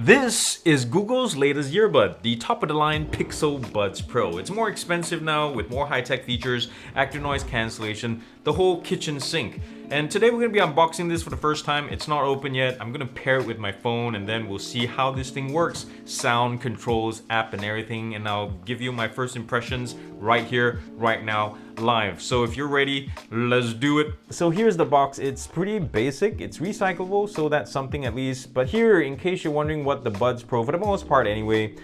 This is Google's latest earbud, the top-of-the-line Pixel Buds Pro. It's more expensive now with more high-tech features, active noise cancellation, the whole kitchen sink. And today we're going to be unboxing this for the first time. It's not open yet. I'm going to pair it with my phone and then we'll see how this thing works. Sound, controls, app and everything. And I'll give you my first impressions right here, right now, live. So if you're ready, let's do it. So here's the box. It's pretty basic. It's recyclable, so that's something at least. But here, in case you're wondering what the Buds Pro, for the most part anyway,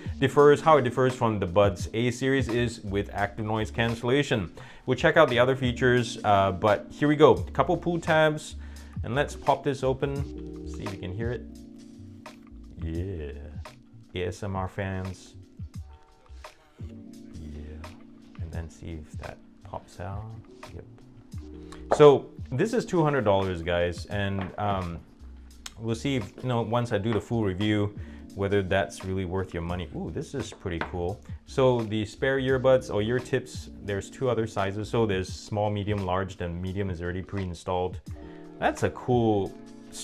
how it differs from the Buds A series is with active noise cancellation. We'll check out the other features, but here we go. A couple pull tabs, and let's pop this open. See if you can hear it. Yeah, ASMR fans. Yeah, and then see if that pops out. Yep. So this is $200, guys, and we'll see if, once I do the full review, whether that's really worth your money. Ooh, this is pretty cool. So the spare earbuds or ear tips, there's two other sizes. So there's small, medium, large, then medium is already pre-installed. That's a cool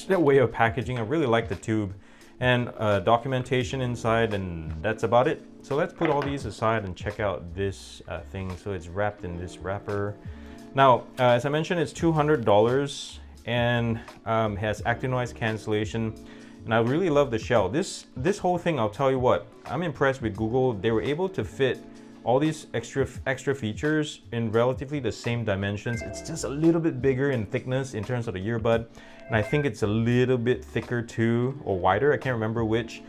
way of packaging. I really like the tube. And documentation inside, and that's about it. So let's put all these aside and check out this thing. So it's wrapped in this wrapper. Now, as I mentioned, it's $200 and has active noise cancellation. And I really love the shell. This whole thing, I'll tell you what, I'm impressed with Google. They were able to fit all these extra features in relatively the same dimensions. It's just a little bit bigger in thickness in terms of the earbud. And I think it's a little bit thicker too, or wider, I can't remember which,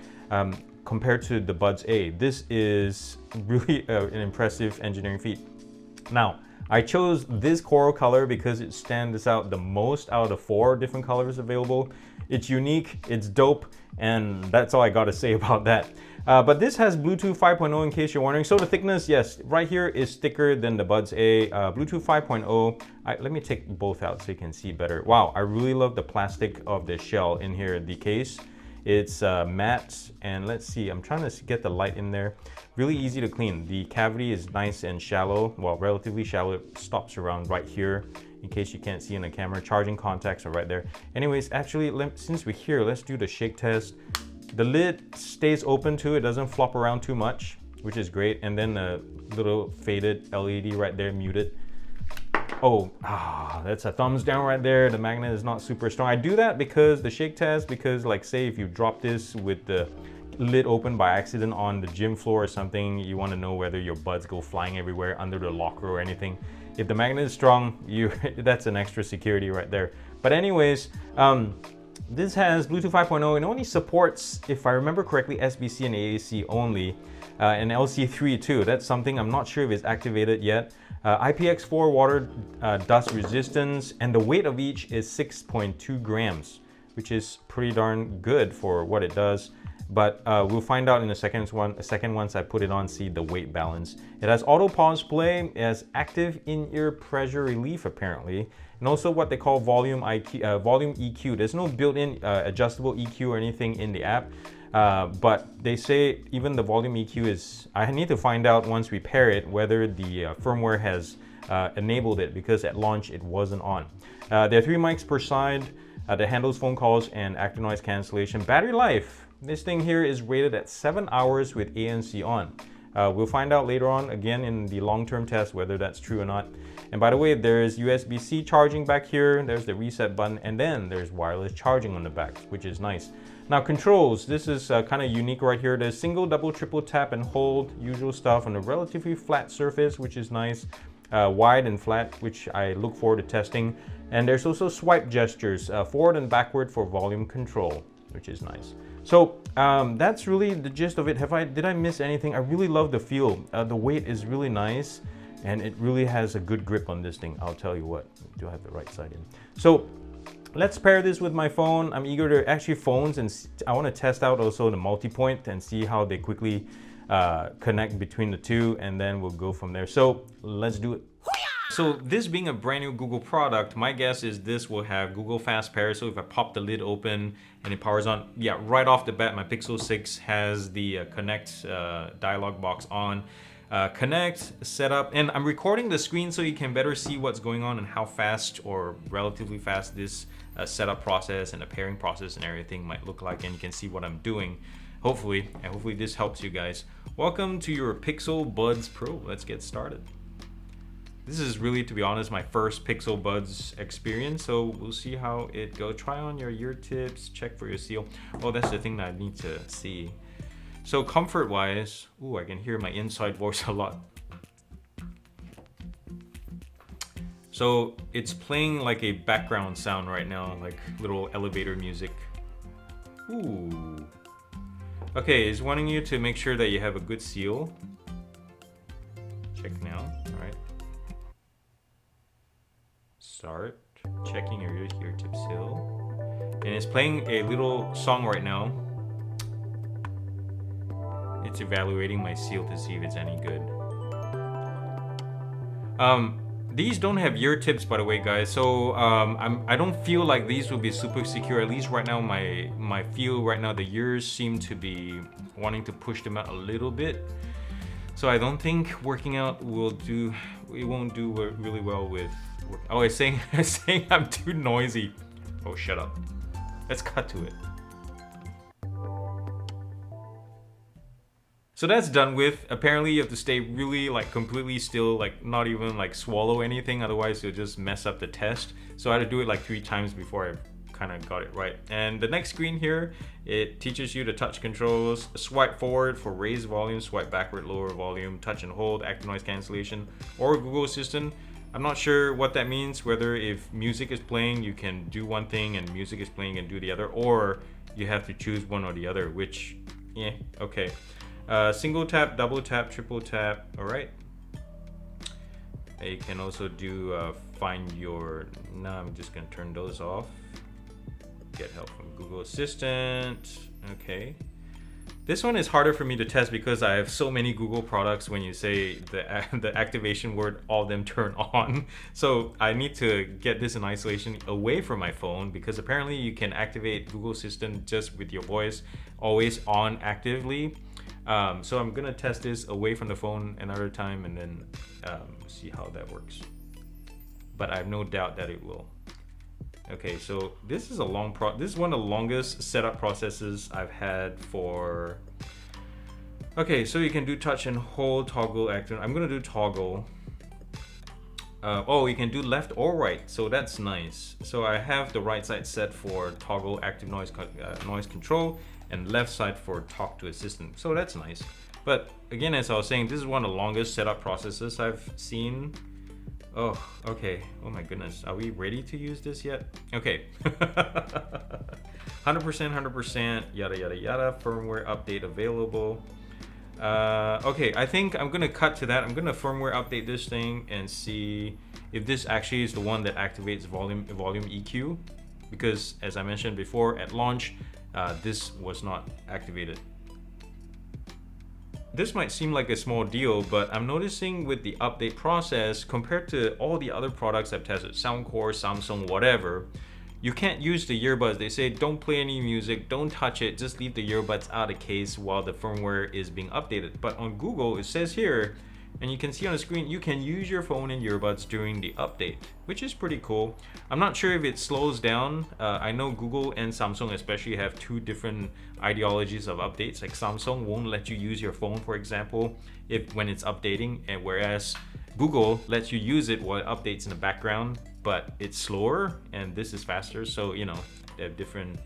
compared to the Buds A. This is really an impressive engineering feat. Now, I chose this coral color because it stands out the most out of the 4 different colors available. It's unique, it's dope, and that's all I gotta say about that. But this has Bluetooth 5.0 in case you're wondering. So the thickness, yes, right here is thicker than the Buds A. Bluetooth 5.0, let me take both out so you can see better. Wow, I really love the plastic of the shell in here, the case. It's matte, and let's see, I'm trying to get the light in there. Really easy to clean. The cavity is nice and shallow, well, relatively shallow. It stops around right here in case you can't see in the camera. Charging contacts are right there. Anyways, actually, since we're here, let's do the shake test. The lid stays open too, it doesn't flop around too much, which is great. And then a little faded LED right there, muted. Oh, that's a thumbs down right there. The magnet is not super strong. I do that because the shake test, because like say if you drop this with the lid open by accident on the gym floor or something, you want to know whether your buds go flying everywhere under the locker or anything. If the magnet is strong, that's an extra security right there. But anyways, this has Bluetooth 5.0 and only supports, if I remember correctly, SBC and AAC only, and LC3 too. That's something I'm not sure if it's activated yet. IPX4 water dust resistance, and the weight of each is 6.2 grams, which is pretty darn good for what it does. But we'll find out in a second once I put it on, see the weight balance. It has auto pause play, it has active in-ear pressure relief apparently, and also what they call volume EQ. There's no built-in adjustable EQ or anything in the app, but they say even the volume EQ is, I need to find out once we pair it whether the firmware has enabled it, because at launch it wasn't on. There are 3 mics per side that handles phone calls and active noise cancellation. Battery life. This thing here is rated at 7 hours with ANC on. We'll find out later on, again, in the long-term test, whether that's true or not. And by the way, there's USB-C charging back here, there's the reset button, and then there's wireless charging on the back, which is nice. Now controls, this is kind of unique right here. There's single, double, triple tap and hold, usual stuff on a relatively flat surface, which is nice. Wide and flat, which I look forward to testing. And there's also swipe gestures, forward and backward for volume control, which is nice. So that's really the gist of it. Did I miss anything? I really love the feel. The weight is really nice, and it really has a good grip on this thing. I'll tell you what. Do I have the right side in? So let's pair this with my phone. I'm eager to actually phones, and I want to test out also the Multipoint and see how they quickly connect between the two, and then we'll go from there. So let's do it. So this being a brand new Google product, my guess is this will have Google Fast Pair. So if I pop the lid open and it powers on, yeah, right off the bat, my Pixel 6 has the Connect dialog box on. Connect, setup, and I'm recording the screen so you can better see what's going on and how fast or relatively fast this setup process and the pairing process and everything might look like, and you can see what I'm doing. hopefully, and hopefully this helps you guys. Welcome to your Pixel Buds Pro. Let's get started. This is really, to be honest, my first Pixel Buds experience, so we'll see how it goes. Try on your ear tips, check for your seal. Oh, that's the thing that I need to see. So comfort-wise, ooh, I can hear my inside voice a lot. So it's playing like a background sound right now, like little elevator music. Ooh. Okay, it's wanting you to make sure that you have a good seal. Check now, all right. Start checking your ear tip seal. And it's playing a little song right now. It's evaluating my seal to see if it's any good. These don't have ear tips, by the way, guys. So I don't feel like these will be super secure. At least right now, my feel right now, the ears seem to be wanting to push them out a little bit. So I don't think working out will do. It won't do really well with. Oh, it's saying I'm too noisy. Oh, shut up. Let's cut to it. So that's done with. Apparently you have to stay really like completely still, like not even like swallow anything, otherwise you'll just mess up the test. So I had to do it like 3 times before I kind of got it right. And the next screen here, it teaches you the touch controls. Swipe forward for raise volume, swipe backward, lower volume, touch and hold, active noise cancellation, or Google Assistant. I'm not sure what that means, whether if music is playing, you can do one thing and music is playing and do the other, or you have to choose one or the other, which, yeah, okay. Single tap, double tap, triple tap, all right. You can also do find your, now I'm just gonna turn those off. Get help from Google Assistant, okay. This one is harder for me to test because I have so many Google products. When you say the activation word, all of them turn on. So I need to get this in isolation away from my phone, because apparently you can activate Google Assistant just with your voice, always on actively. So I'm gonna test this away from the phone another time and then see how that works. But I have no doubt that it will. Okay, so this is a this is one of the longest setup processes I've had for. Okay, so you can do touch and hold, toggle, active. I'm gonna do toggle. Oh, you can do left or right, so that's nice. So I have the right side set for toggle active noise control, and left side for talk to assistant. So that's nice. But again, as I was saying, this is one of the longest setup processes I've seen. Oh, okay. Oh my goodness. Are we ready to use this yet? Okay. 100%, yada, yada, yada. Firmware update available. Okay, I think I'm gonna cut to that. I'm gonna firmware update this thing and see if this actually is the one that activates volume EQ. Because as I mentioned before, at launch, this was not activated. This might seem like a small deal, but I'm noticing with the update process, compared to all the other products I've tested, Soundcore, Samsung, whatever, you can't use the earbuds. They say don't play any music, don't touch it, just leave the earbuds out of case while the firmware is being updated. But on Google, it says here, and you can see on the screen, you can use your phone and earbuds during the update, which is pretty cool. I'm not sure if it slows down. I know Google and Samsung especially have 2 different ideologies of updates. Like Samsung won't let you use your phone, for example, when it's updating, and whereas Google lets you use it while it updates in the background, but it's slower, and this is faster. So, you know, they have different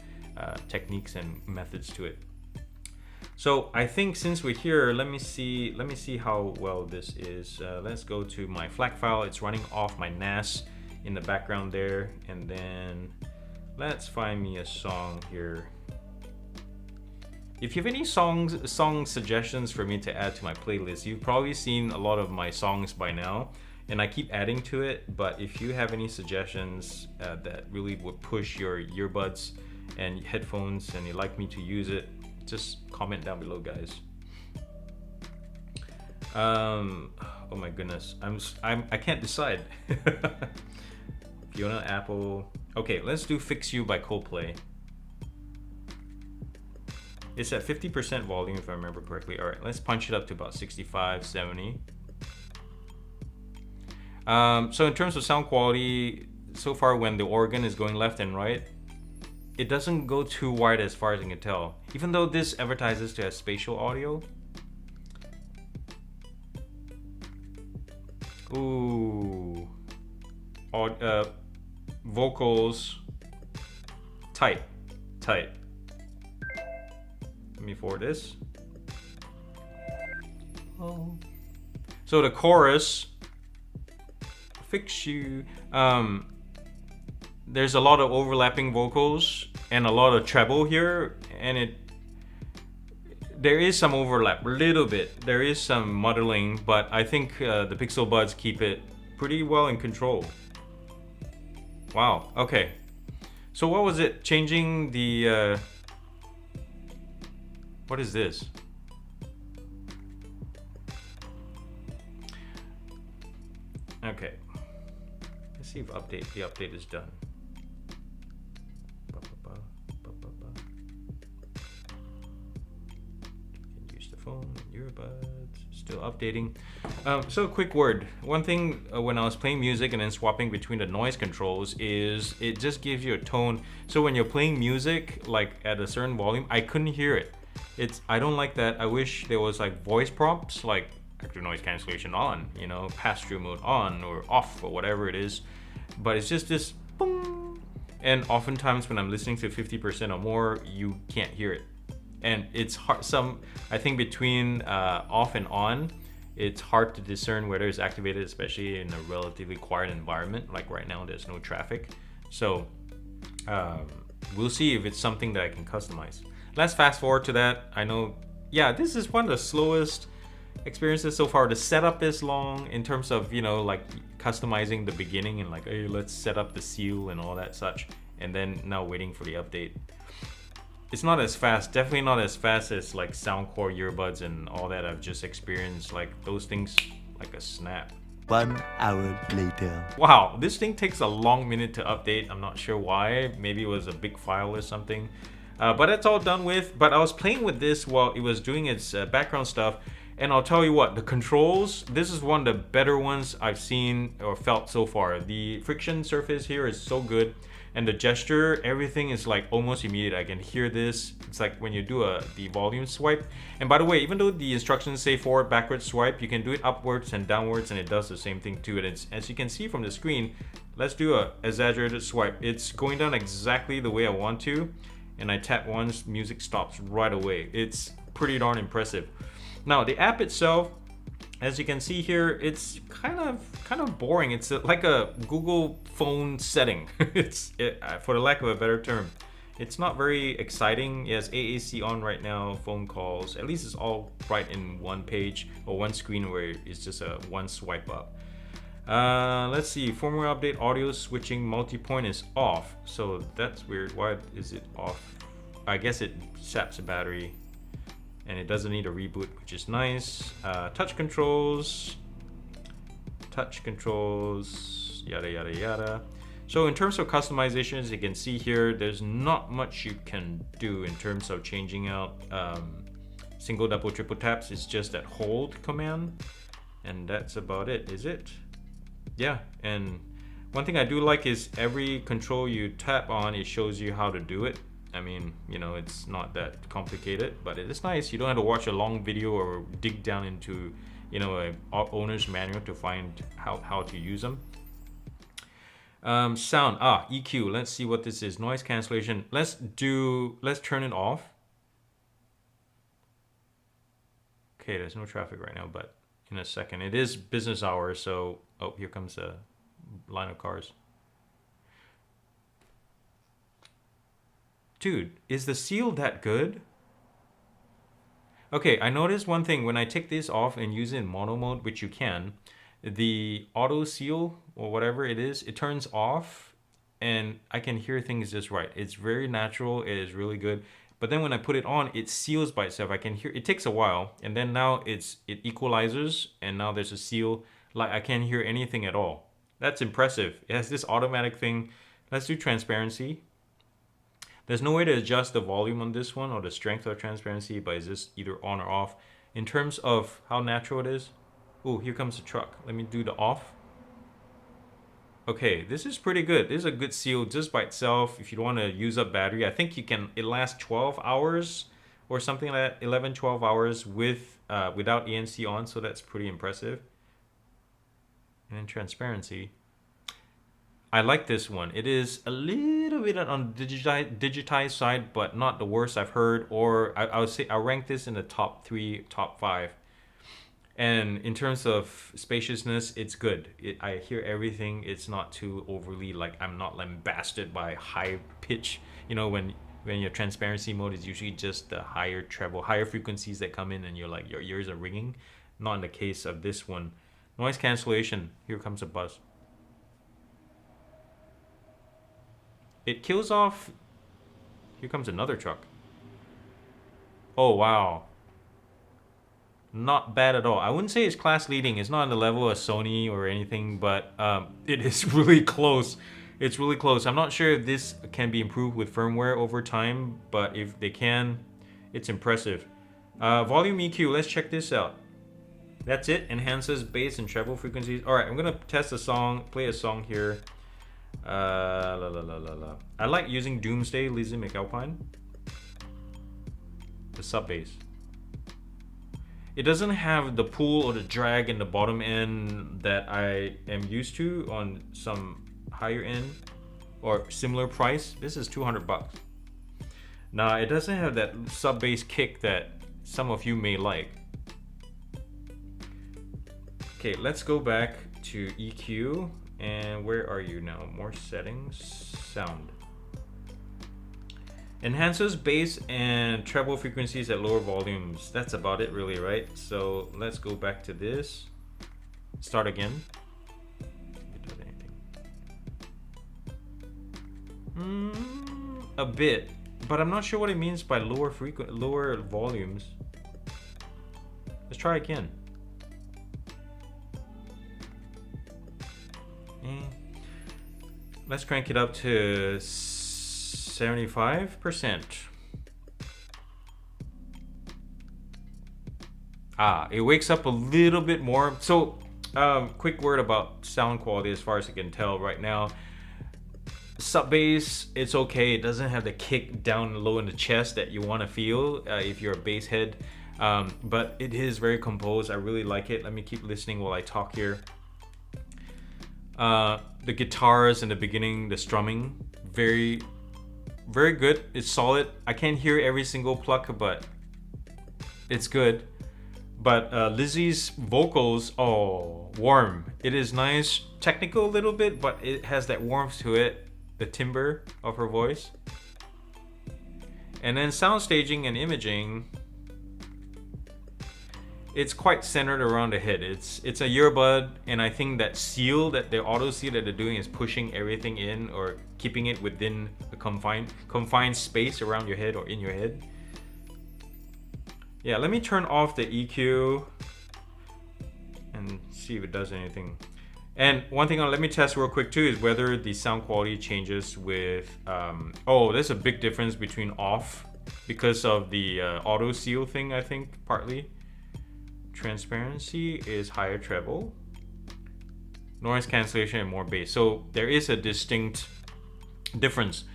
techniques and methods to it. So I think since we're here, let me see how well this is. Let's go to my FLAC file. It's running off my NAS in the background there, and then let's find me a song here. If you have any song suggestions for me to add to my playlist, you've probably seen a lot of my songs by now, and I keep adding to it. But if you have any suggestions that really would push your earbuds and headphones, and you'd like me to use it, just comment down below, guys. Oh my goodness, I can't decide. Fiona Apple. Okay, let's do Fix You by Coldplay. It's at 50% volume if I remember correctly. All right, let's punch it up to about 65, 70. So in terms of sound quality, so far when the organ is going left and right, it doesn't go too wide as far as I can tell. Even though this advertises to have spatial audio. Ooh. Vocals. Tight. Let me forward this. Oh. So the chorus, fix you. There's a lot of overlapping vocals and a lot of treble here, and there is some overlap, a little bit. There is some muddling, but I think the Pixel Buds keep it pretty well in control. Wow. Okay. So what was it? Changing the. What is this? Okay. Let's see if the update is done. Can use the phone, earbuds, still updating. So a quick word. One thing when I was playing music and then swapping between the noise controls is it just gives you a tone. So when you're playing music like at a certain volume, I couldn't hear it. I don't like that. I wish there was like voice prompts, like active noise cancellation on, you know, pass-through mode on or off or whatever it is. But it's just this boom. And oftentimes when I'm listening to 50% or more, you can't hear it. And it's hard. I think between off and on, it's hard to discern whether it's activated, especially in a relatively quiet environment. Like right now, there's no traffic. So we'll see if it's something that I can customize. Let's fast forward to that. I know, yeah, this is one of the slowest experiences so far. The setup is long in terms of, you know, like customizing the beginning and like, hey, let's set up the seal and all that such. And then now waiting for the update. It's not as fast, definitely not as fast as like Soundcore earbuds and all that I've just experienced. Like those things, like a snap. 1 hour later. Wow, this thing takes a long minute to update. I'm not sure why. Maybe it was a big file or something. But it's all done with. But I was playing with this while it was doing its background stuff. And I'll tell you what, the controls, this is one of the better ones I've seen or felt so far. The friction surface here is so good. And the gesture, everything is like almost immediate. I can hear this. It's like when you do the volume swipe. And by the way, even though the instructions say forward, backwards swipe, you can do it upwards and downwards and it does the same thing too. And it's, as you can see from the screen, let's do a exaggerated swipe. It's going down exactly the way I want to. And I tap once, music stops right away. It's pretty darn impressive. Now the app itself, as you can see here, it's kind of boring. It's like a Google phone setting. For the lack of a better term, it's not very exciting. It has AAC on right now, phone calls. At least it's all right in one page or one screen where it's just a one swipe up. Let's see, firmware update, audio switching multipoint is off. So that's weird. Why is it off? I guess it saps the battery. And it doesn't need a reboot, which is nice. Touch controls, yada, yada, yada. So in terms of customizations, you can see here, there's not much you can do in terms of changing out single, double, triple taps. It's just that hold command. And that's about it, is it? Yeah, and one thing I do like is every control you tap on, it shows you how to do it. I mean, you know, it's not that complicated, but it is nice. You don't have to watch a long video or dig down into, you know, a owner's manual to find how to use them. Sound, EQ. Let's see what this is. Noise cancellation. Let's turn it off. Okay, there's no traffic right now, but in a second. It is business hours, so oh, here comes a line of cars. Dude, is the seal that good? Okay, I noticed one thing. When I take this off and use it in mono mode, which you can, the auto seal or whatever it is, it turns off and I can hear things just right. It's very natural. It is really good. But then when I put it on, it seals by itself. I can hear, it takes a while. And then now it equalizes and now there's a seal. Like I can't hear anything at all. That's impressive. It has this automatic thing. Let's do transparency. There's no way to adjust the volume on this one or the strength or transparency, but it's just either on or off. In terms of how natural it is, oh, here comes the truck. Let me do the off. Okay, this is pretty good. This is a good seal just by itself. If you don't want to use up battery, I think it lasts 12 hours or something like that, 11, 12 hours with without ENC on, so that's pretty impressive. And then transparency. I like this one. It is a little bit on the digitized side, but not the worst I've heard. Or I would say I'll rank this in the top 3, top 5. And in terms of spaciousness, it's good. I hear everything. It's not too overly like I'm not lambasted by high pitch. You know, when your transparency mode is usually just the higher treble, higher frequencies that come in, and you're like your ears are ringing. Not in the case of this one. Noise cancellation. Here comes a buzz. It kills off. Here comes another truck. Oh wow. Not bad at all. I wouldn't say it's class leading. It's not on the level of Sony or anything, but it is really close. It's really close. I'm not sure if this can be improved with firmware over time, but if they can, it's impressive. Volume EQ, let's check this out. That's it. Enhances bass and treble frequencies. All right, I'm gonna test a song, play a song here. I like using Doomsday, Lizzie McAlpine. The sub bass. It doesn't have the pull or the drag in the bottom end that I am used to on some higher end or similar price. This is 200 bucks. Now it doesn't have that sub bass kick that some of you may like. Okay, let's go back to EQ. And where are you now? More settings, sound. Enhances bass and treble frequencies at lower volumes. That's about it really, right? So let's go back to this. Start again. A bit, but I'm not sure what it means by lower volumes. Let's try again. Let's crank it up to 75%. It wakes up a little bit more. So, quick word about sound quality as far as I can tell right now. Sub bass, it's okay. It doesn't have the kick down low in the chest that you want to feel if you're a bass head. But it is very composed. I really like it. Let me keep listening while I talk here. The guitars in the beginning, the strumming, very, very good. It's solid. I can't hear every single pluck, but it's good. But Lizzie's vocals, oh, warm. It is nice, technical a little bit, but it has that warmth to it, the timbre of her voice. And then sound staging and imaging, it's quite centered around the head. It's a earbud, and I think that seal, that the auto seal that they're doing is pushing everything in or keeping it within a confined space around your head or in your head. Yeah, let me turn off the EQ and see if it does anything. And one thing let me test real quick too is whether the sound quality changes with, oh, there's a big difference between off because of the auto seal thing, I think, partly. Transparency is higher treble, noise cancellation and more bass. So there is a distinct difference.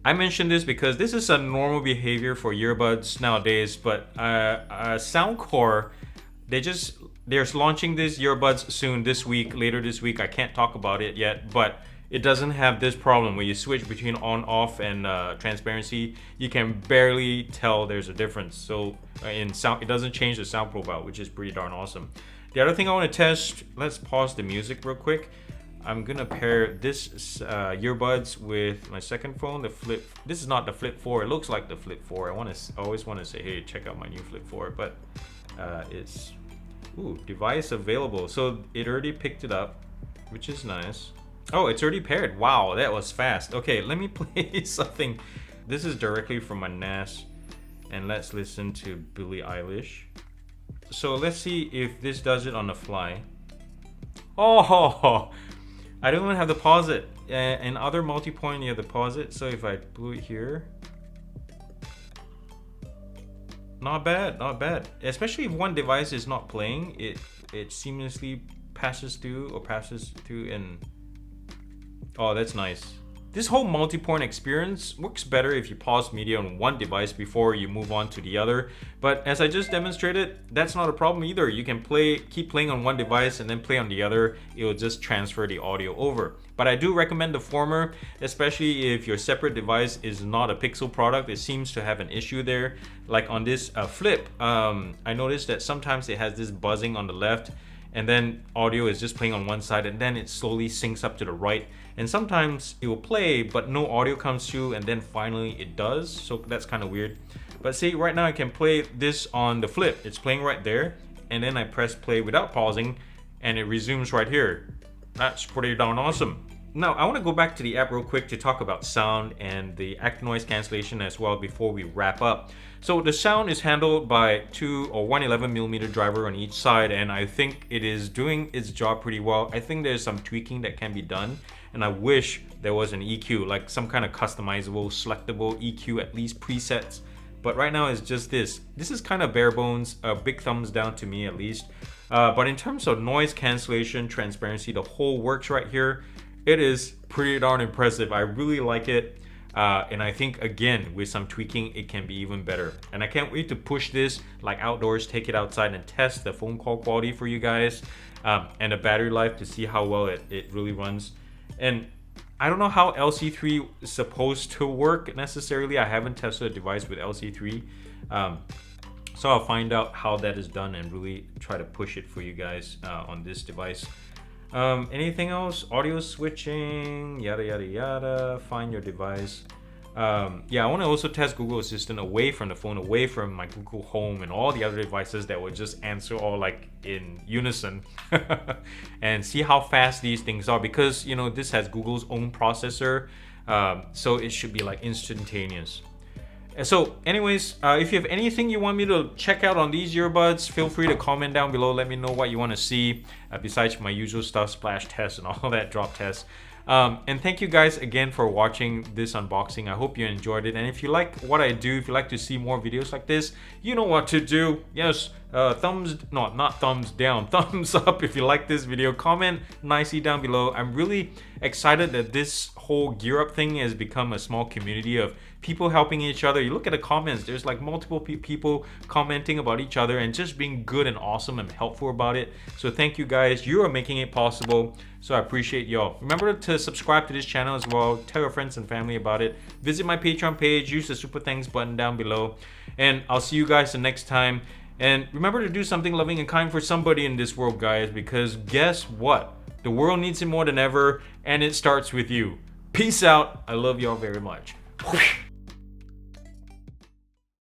I mentioned this because this is a normal behavior for earbuds nowadays, but Soundcore, they're launching these earbuds soon later this week. I can't talk about it yet, but it doesn't have this problem where you switch between on-off and transparency. You can barely tell there's a difference. So in sound, it doesn't change the sound profile, which is pretty darn awesome. The other thing I want to test, let's pause the music real quick. I'm gonna pair this earbuds with my second phone, the Flip. This is not the Flip 4. It looks like the Flip 4. I always want to say, hey, check out my new Flip 4, but it's device available. So it already picked it up, which is nice. Oh, it's already paired. Wow, that was fast. Okay, let me play something. This is directly from my NAS, and let's listen to Billie Eilish. So let's see if this does it on the fly. Oh, I don't even have to pause it. In other multi-point, you have to pause it. So if I blew it here, not bad, not bad. Especially if one device is not playing, it seamlessly passes through and Oh, that's nice. This whole multi-point experience works better if you pause media on one device before you move on to the other. But as I just demonstrated, that's not a problem either. You can keep playing on one device and then play on the other. It will just transfer the audio over. But I do recommend the former, especially if your separate device is not a Pixel product. It seems to have an issue there. Like on this Flip, I noticed that sometimes it has this buzzing on the left, and then audio is just playing on one side, and then it slowly syncs up to the right. And sometimes it will play, but no audio comes through, and then finally it does. So that's kind of weird. But see, right now I can play this on the Flip. It's playing right there, and then I press play without pausing, and it resumes right here. That's pretty darn awesome. Now, I want to go back to the app real quick to talk about sound and the active noise cancellation as well before we wrap up. So the sound is handled by 111mm driver on each side, and I think it is doing its job pretty well. I think there's some tweaking that can be done, and I wish there was an EQ, like some kind of customizable, selectable EQ, at least presets. But right now it's just this. This is kind of bare bones, a big thumbs down to me at least. But in terms of noise cancellation, transparency, the whole works right here. It is pretty darn impressive. I really like it. And I think, again, with some tweaking, it can be even better. And I can't wait to push this like outdoors, take it outside and test the phone call quality for you guys, and the battery life to see how well it really runs. And I don't know how LC3 is supposed to work necessarily. I haven't tested a device with LC3. So I'll find out how that is done and really try to push it for you guys on this device. Anything else? Audio switching, yada yada yada. Find your device. Yeah, I want to also test Google Assistant away from the phone, away from my Google Home and all the other devices that would just answer all like in unison, and see how fast these things are, because you know this has Google's own processor, so it should be like instantaneous. So anyways, if you have anything you want me to check out on these earbuds, feel free to comment down below. Let me know what you want to see, besides my usual stuff, splash tests and all that, drop tests. And thank you guys again for watching this unboxing. I hope you enjoyed it. And if you like what I do, if you like to see more videos like this, you know what to do. Yes, not thumbs down, thumbs up if you like this video. Comment nicely down below. I'm really excited that this whole GearUP thing has become a small community of people helping each other. You look at the comments, there's like multiple people commenting about each other and just being good and awesome and helpful about it. So thank you guys, you are making it possible. So I appreciate y'all. Remember to subscribe to this channel as well. Tell your friends and family about it. Visit my Patreon page, use the super thanks button down below. And I'll see you guys the next time. And remember to do something loving and kind for somebody in this world, guys, because guess what? The world needs it more than ever, and it starts with you. Peace out. I love y'all very much.